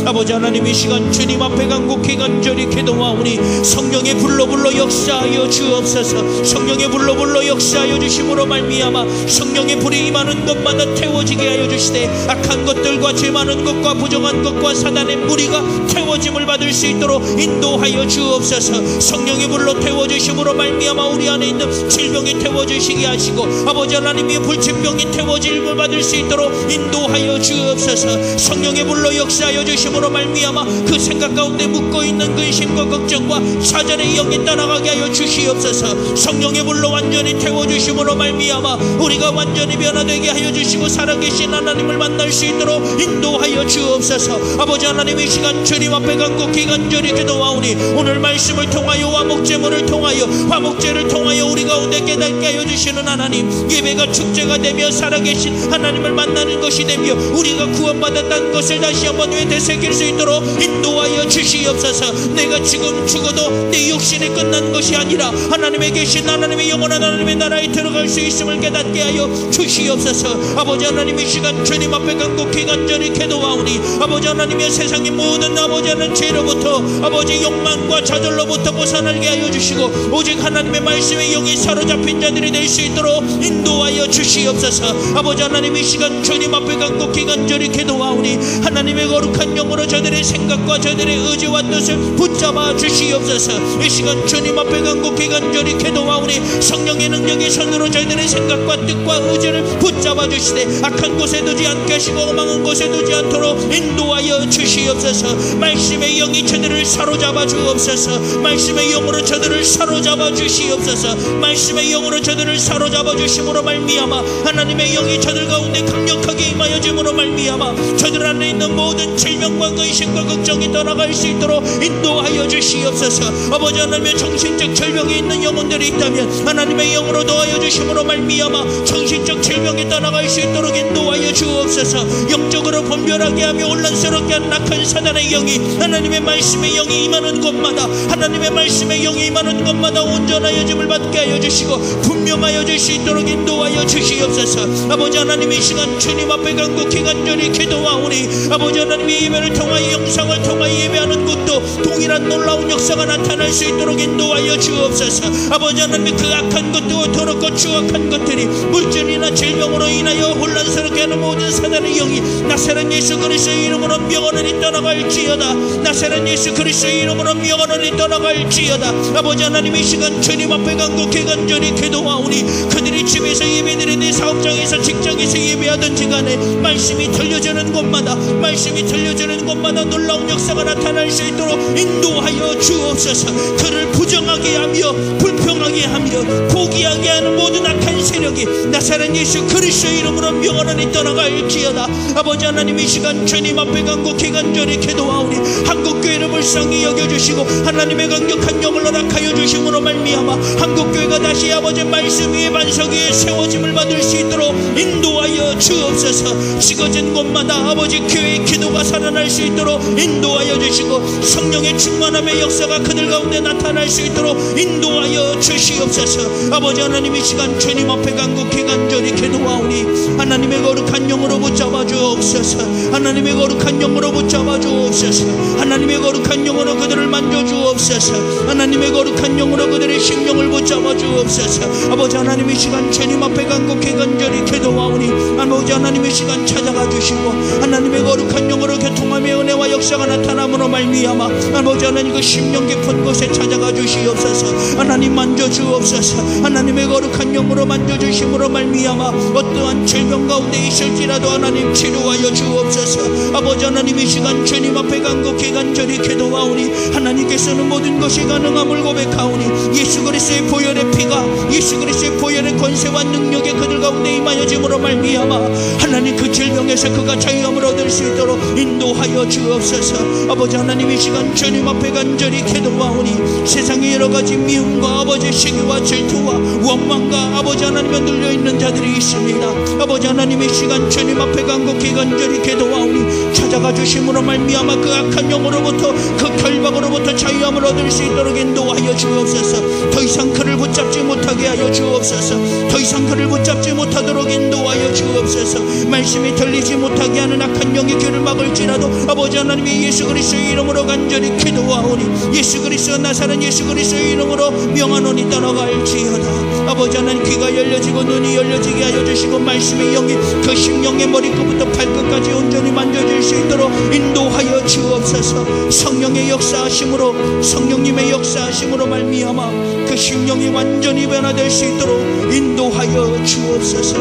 아버지 하나님, 이 시간 주님 앞에 간곡히 간절히 기도하오니 성령의 불로 역사하여 주옵소서. 성령의 불로 역사하여 주심으로 말미암아 성령의 불이 임하는 것마다 태워지게 하여 주시되, 악한 것들과 죄 많은 것과 부정한 것과 사단의 무리가 태워짐을 받을 수 있도록 인도하여 주옵소서. 성령의 불로 태워주심으로 말미암아 우리 안에 있는 질병이 태워주시게 하시고, 아버지 하나님의 불침병이 태워짐을 받을 수 있도록 인도하여 주옵소서. 성령의 불로 역사하여 주심으로 말미암아 그 생각 가운데 묻고있는 근심과 걱정과 사전의 영이 떠나가게 하여 주시옵소서. 성령의 불로 완전히 태워주심으로 말미암아 우리가 완전히 변화되게 하여 주시고 살아계신 하나님을 만날 수 있도록 인도하여 주옵소서. 아버지 하나님, 이 시간 주님 앞에 간곡히 간절히 기도하오니 오늘 말씀을 통하여 화목제물을 통하여 화목제를 통하여 우리 가운데 깨닫게 하여 주시는 하나님, 예배가 축제가 되며 살아계신 하나님을 만나는 것이 되며 우리가 구원받았다는 것을 다시 한번 되새길 수 있도록 인도하여 주시옵소서. 내가 지금 죽어도 내 육신이 끝난 것이 아니라 하나님의 계신 하나님의 영원한 하나님의 나라에 들어갈 수 있음을 깨닫게 하여 주시옵소서. 아버지 하나님, 이 시간 주님 앞에 간곡히 간절히 기도하오니 아버지 하나님의 세상의 모든 아버지 하나님 죄로부터 아버지 욕망과 좌절로부터 벗어나게 하여 주시고 오직 하나님의 말씀에 영이 사로잡힌 자들이 될 수 있도록 인도하여 주시옵소서. 아버지 하나님, 이 시간 주님 앞에 간곡히 간절히 기도하오니 하나님의 거룩한 영으로 저들의 생각과 저들의 의지와 뜻을 붙잡아 주시옵소서. 이 시간 주님 앞에 간곡히 간절히 기도하오니 성령의 능력의 손으로 저희들의 생각과 뜻과 의지를 붙잡아 주시되 악한 곳에 두지 않게 하시고 험한 곳에 두지 않도록 인도하여 주시옵소서. 말씀의 영이 저들을 사로잡아 주옵소서. 말씀의 영으로 저들을 사로잡아 주시옵소서. 말씀의 영으로 저들을 사로잡아 주심으로 말미암아 하나님의 영이 저들 가운데 강력하게 임하여 줌으로 말미암아 저들 안에 있는 모든 질병과 근심과 걱정이 떠나갈 수 있도록 인도하여 주시옵소서. 아버지 하나님의 정신적 질병이 있는 영혼들이 있다면 하나님의 영으로 도와여 주심으로 말미암아 정신적 질병이 떠나갈 수 있도록 인도하여 주옵소서. 영적으로 분별하게 하며 혼란스럽게 한 악한 사단의 영이 하나님의 말씀의 영이 임하는 곳마다 하나님의 말씀의 영이 임하는 곳마다 온전하여 짐을 받게 하여 주시고 분명하여 줄 수 있도록 인도하여 주시옵소서. 아버지 하나님, 이 시간 주님 앞에 간곡히 간절히 기도하오니 아버지 하나님의 예배를 통하여 영상을 통하여 예배하는 곳도 동일한 놀라운 역사가 나타날 수 있도록 인도하여 주옵소서. 아버지 하나님, 그 악한 것도 더럽고 추악한 것들이 물질이나 질병으로 인하여 혼란스럽게 하는 모든 사단의 영이 나사렛 예수 그리스도의 이름으로 명언을 떠나갈지어다. 나사렛 예수 그리스도의 이름으로 명언을 떠나갈지어다. 아버지 하나님, 이 시간 주님 앞에 간곡히 간절히 기도하오니 그들이 집에서 예배드리는 사업장에서 직장에서 예배하든지 간에 말씀이 들려주는 곳마다 말씀이 들려주는 곳마다 놀라운 역사가 나타날 수 있도록 인도하여 주옵소서. 그를 부정하게 하며 불평하게 절망하게 하며 포기하게 하는 모든 악한 세력이 나사렛 예수 그리스도의 이름으로 명하노니 떠나갈지어다. 아버지 하나님, 이 시간 주님 앞에 간곡히 간절히 기도하오니 한국교회를 불쌍히 여겨주시고 하나님의 강력한 영을 허락하여 주심으로 말미암아 한국교회가 다시 아버지 말씀 위에 반석 위에 세워짐을 받을 수 있도록 인도하여 주옵소서. 식어진 곳마다 아버지 교회의 기도가 살아날 수 있도록 인도하여 주시고 성령의 충만함의 역사가 그들 가운데 나타날 수 있도록 인도하여 주시옵소서. 아버지 하나님, 이 시간 주님 앞에 간곡히 간절히 기도하오니 하나님의 거룩한 영으로 붙잡아 주옵소서. 하나님의 거룩한 영으로 붙잡아 주옵소서. 하나님의 거룩한 영으로 그들을 만져 주옵소서. 하나님의 거룩한 영으로 그들의 심령을 붙잡아 주옵소서. 아버지 하나님, 이 시간 주님 앞에 간곡히 간절히 기도하오니 아버지 하나님, 이 시간 찾아가 주시고 하나님의 거룩한 영으로 교통함의 은혜와 역사가 나타남으로 말미암아 아버지 하나님, 그 심령 깊은 곳에 찾아가 주시옵소서. 하나님 만져 주옵소서. 하나님의 거룩한 영으로 만져 주심으로 말미암아 어떠한 질병 가운데 있을지라도 하나님 치료하여 주옵소서. 아버지 하나님, 이 시간 주님 앞에 간곡히 간절히 기도하오니 하나님께서는 모든 것이 가능함을 고백하오니 예수 그리스도의 보혈의 피가 예수 그리스도의 보혈의 권세와 능력에 그들 가운데 임하여짐으로 말미암아 하나님 그 질병에서 그가 자유함을 얻을 수 있도록 인도하여 주옵소서. 아버지 하나님, 이 시간 주님 앞에 간절히 기도하오니 세상의 여러 가지 미움과 아버지 시기와 질투와 원망과 아버지 하나님에 눌려있는 자들이 있습니다. 아버지 하나님, 이 시간 주님 앞에 간곡히 간절히 기도하오니 찾아가 주심으로 말미암아 그 악한 영으로부터 그 결박으로부터 자유함을 얻을 수 있도록 인도하여 주옵소서. 더 이상 그를 붙잡지 못하게 하여 주옵소서. 더 이상 그를 붙잡지 못하도록 인도하여 주옵소서. 말씀이 들리지 못하게 하는 악한 영의 귀를 막을지라도 아버지 하나님이 예수 그리스도의 이름으로 간절히 기도하오니 예수 그리스도 나사렛 예수 그리스도의 이름으로 명하노니 떠나갈지어다. 아버지 하나님, 귀가 열려지고 눈이 열려지게 하여 주시고 말씀의 영이 그 심령의 머리끝부터 발끝까지 온전히 만져질 수 있도록 인도하여 주옵소서. 성령의 역사하심으로 성령님의 역사하심으로 말미암아 그 심령이 완전히 변화될 수 있도록 인도하여 주옵소서.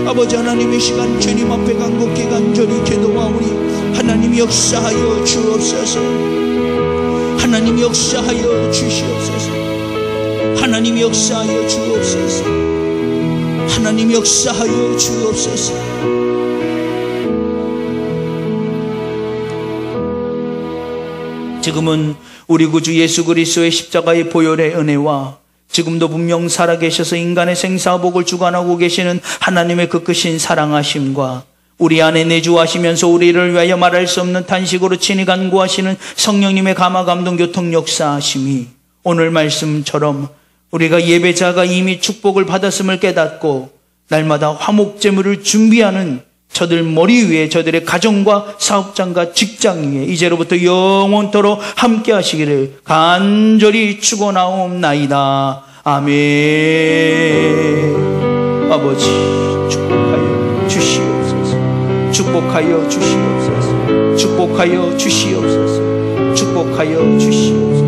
아버지 하나님, 이 시간 주님 앞에 간곡히 간절히 기도하오니 하나님 역사하여 주옵소서. 하나님 역사하여 주시옵소서. 하나님 역사하여 주옵소서. 하나님 역사하여 주옵소서. 지금은 우리 구주 예수 그리스도의 십자가의 보혈의 은혜와 지금도 분명 살아계셔서 인간의 생사복을 주관하고 계시는 하나님의 그 크신 사랑하심과 우리 안에 내주하시면서 우리를 위하여 말할 수 없는 탄식으로 친히 간구하시는 성령님의 감화감동 교통 역사하심이 오늘 말씀처럼 우리가 예배자가 이미 축복을 받았음을 깨닫고 날마다 화목제물을 준비하는 저들 머리 위에 저들의 가정과 사업장과 직장 위에 이제로부터 영원토록 함께 하시기를 간절히 축원하옵나이다. 아멘. 아버지 축복하여 주시옵소서. 축복하여 주시옵소서. 축복하여 주시옵소서. 축복하여 주시옵소서.